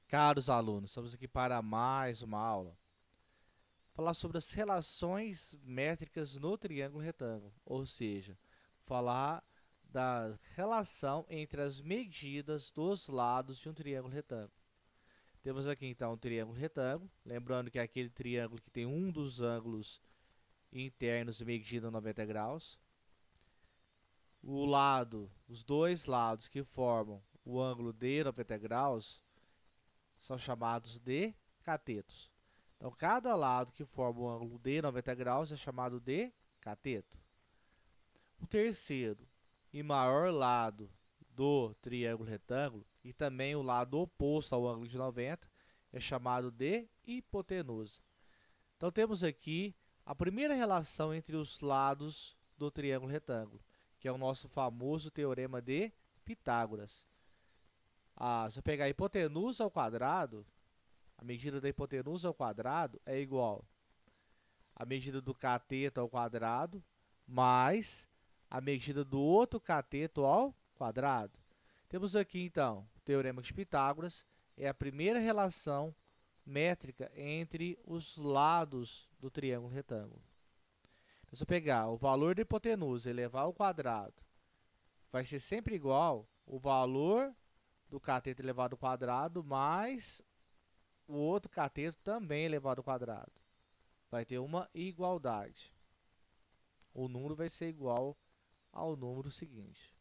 Caros alunos, estamos aqui para mais uma aula. Falar sobre as relações métricas no triângulo retângulo, ou seja, falar da relação entre as medidas dos lados de um triângulo retângulo. Temos aqui então um triângulo retângulo, lembrando que é aquele triângulo que tem um dos ângulos internos medido 90 graus. Os dois lados que formam o ângulo de 90 graus são chamados de catetos. Então, cada lado que forma um ângulo de 90 graus é chamado de cateto. O terceiro e maior lado do triângulo retângulo, e também o lado oposto ao ângulo de 90, é chamado de hipotenusa. Então, temos aqui a primeira relação entre os lados do triângulo retângulo, que é o nosso famoso teorema de Pitágoras. Se eu pegar a hipotenusa ao quadrado, a medida da hipotenusa ao quadrado é igual à medida do cateto ao quadrado mais a medida do outro cateto ao quadrado. Temos aqui, então, o teorema de Pitágoras, é a primeira relação métrica entre os lados do triângulo retângulo. Então, se eu pegar o valor da hipotenusa e elevar ao quadrado, vai ser sempre igual o valor do cateto elevado ao quadrado mais o outro cateto também elevado ao quadrado. Vai ter uma igualdade. O número vai ser igual ao número seguinte.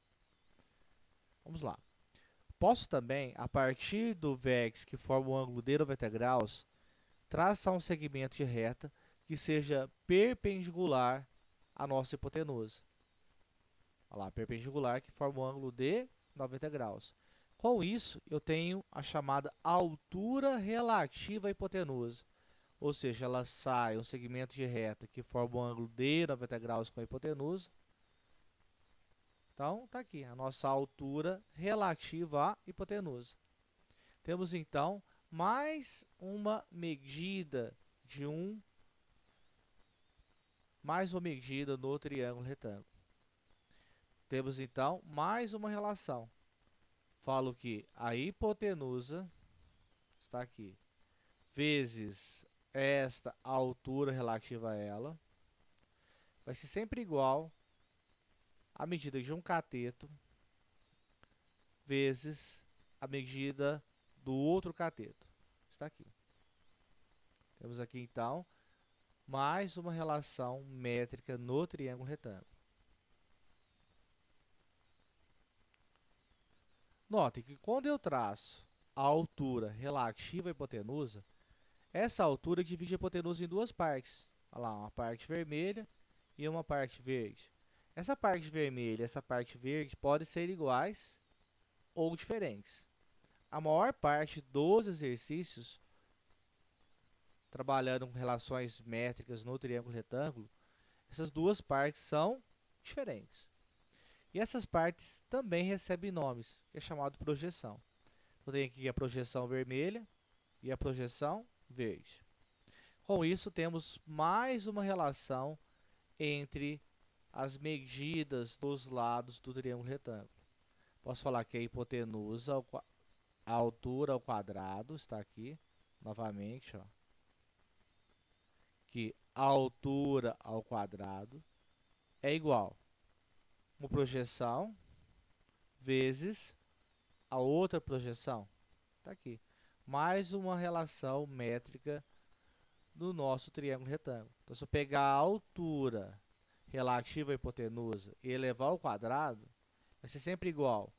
Vamos lá. Posso também, a partir do vértice que forma o ângulo de 90 graus, traçar um segmento de reta que seja perpendicular à nossa hipotenusa. Olha lá, perpendicular que forma o ângulo de 90 graus. Com isso, eu tenho a chamada altura relativa à hipotenusa. Ou seja, ela sai um segmento de reta que forma um ângulo de 90 graus com a hipotenusa. Então, está aqui a nossa altura relativa à hipotenusa. Temos, então, mais uma medida no triângulo retângulo. Temos, então, mais uma relação. Falo que a hipotenusa está aqui, vezes esta altura relativa a ela, vai ser sempre igual à medida de um cateto vezes a medida do outro cateto. Está aqui. Temos aqui, então, mais uma relação métrica no triângulo retângulo. Notem que quando eu traço a altura relativa à hipotenusa, essa altura divide a hipotenusa em duas partes. Olha lá, uma parte vermelha e uma parte verde. Essa parte vermelha e essa parte verde podem ser iguais ou diferentes. A maior parte dos exercícios, trabalhando com relações métricas no triângulo retângulo, essas duas partes são diferentes. E essas partes também recebem nomes, que é chamado projeção. Eu tenho aqui a projeção vermelha e a projeção verde. Com isso, temos mais uma relação entre as medidas dos lados do triângulo retângulo. Posso falar que a hipotenusa, a altura ao quadrado, está aqui, novamente, ó, que a altura ao quadrado é igual a uma projeção vezes a outra projeção. Está aqui. Mais uma relação métrica do nosso triângulo retângulo. Então, se eu pegar a altura relativa à hipotenusa e elevar ao quadrado, vai ser sempre igual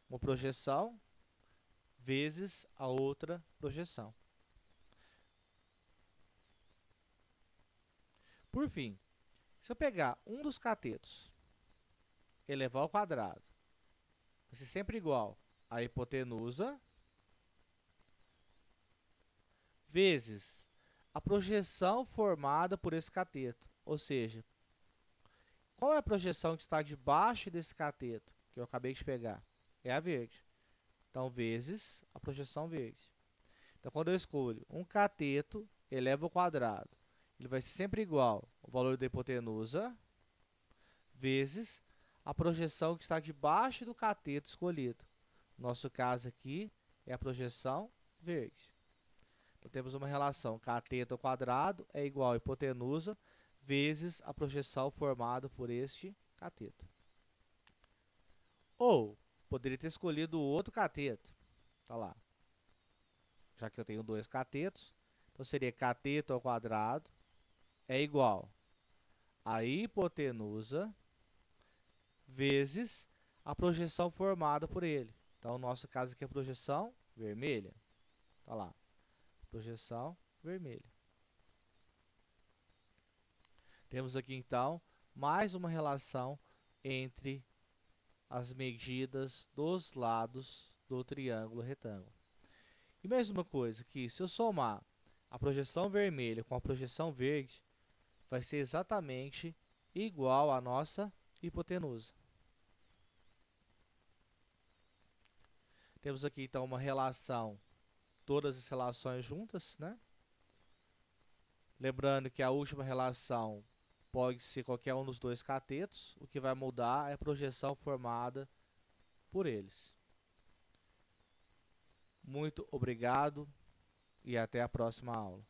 a uma projeção vezes a outra projeção. Por fim, se eu pegar um dos catetos e elevar ao quadrado, vai ser sempre igual a hipotenusa vezes a projeção formada por esse cateto. Ou seja, qual é a projeção que está debaixo desse cateto que eu acabei de pegar? É a verde. Então, vezes a projeção verde. Então, quando eu escolho um cateto, eleva ao quadrado, ele vai ser sempre igual ao valor da hipotenusa vezes a projeção que está debaixo do cateto escolhido. No nosso caso aqui, é a projeção verde. Então, temos uma relação cateto ao quadrado é igual a hipotenusa vezes a projeção formada por este cateto. Ou, poderia ter escolhido o outro cateto. Tá lá. Já que eu tenho dois catetos, então seria cateto ao quadrado é igual a hipotenusa vezes a projeção formada por ele. Então, no nosso caso aqui é a projeção vermelha. Tá lá. Projeção vermelha. Temos aqui, então, mais uma relação entre as medidas dos lados do triângulo retângulo. E mesma coisa que se eu somar a projeção vermelha com a projeção verde, vai ser exatamente igual à nossa hipotenusa. Temos aqui, então, uma relação, todas as relações juntas, né? Lembrando que a última relação pode ser qualquer um dos dois catetos, o que vai mudar é a projeção formada por eles. Muito obrigado e até a próxima aula.